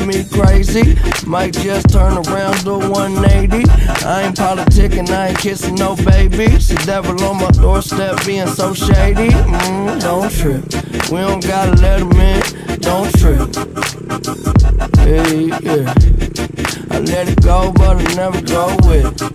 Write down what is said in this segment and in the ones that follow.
made me crazy. Might just turn around to 180. I ain't politicking, I ain't kissing no babies. The devil on my doorstep being so shady. Don't trip, we don't gotta let him in. Don't trip. Yeah. I let it go, but I never go with it.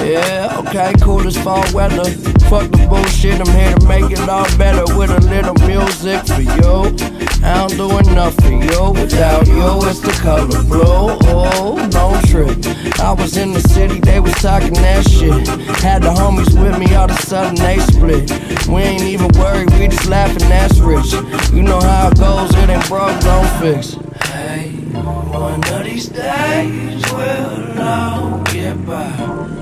Yeah, okay, cool as fall weather. Fuck the bullshit, I'm here to make it all better with a little music for you. I don't do enough for you. Without you, it's the color blue. Oh, don't trip. I was in the city, they was talking that shit. Had the homies with me, all of a sudden they split. We ain't even worried, we just laughing, that's rich. You know how it goes, it ain't broke, don't fix. Hey, one of these days we'll all get by.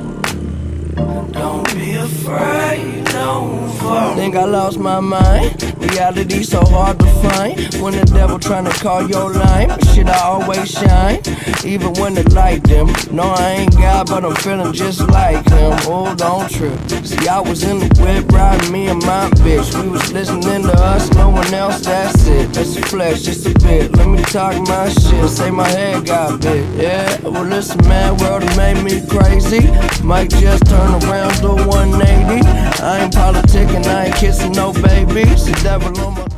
Don't be afraid, don't fall. Think I lost my mind. Reality so hard to find. When the devil tryna call your line, shit, I always shine. Even when the light dim. No, I ain't God, but I'm feeling just like him. Oh, don't trip. See, I was in the whip riding me and my bitch. We was listening to us, no one else, that's it. That's a flex, just a bit. Let me talk my shit, say my head got big. Yeah, well listen man, world has made me crazy. Might just turn around to 180. I ain't politicking, I ain't kissing no babies. The devil on my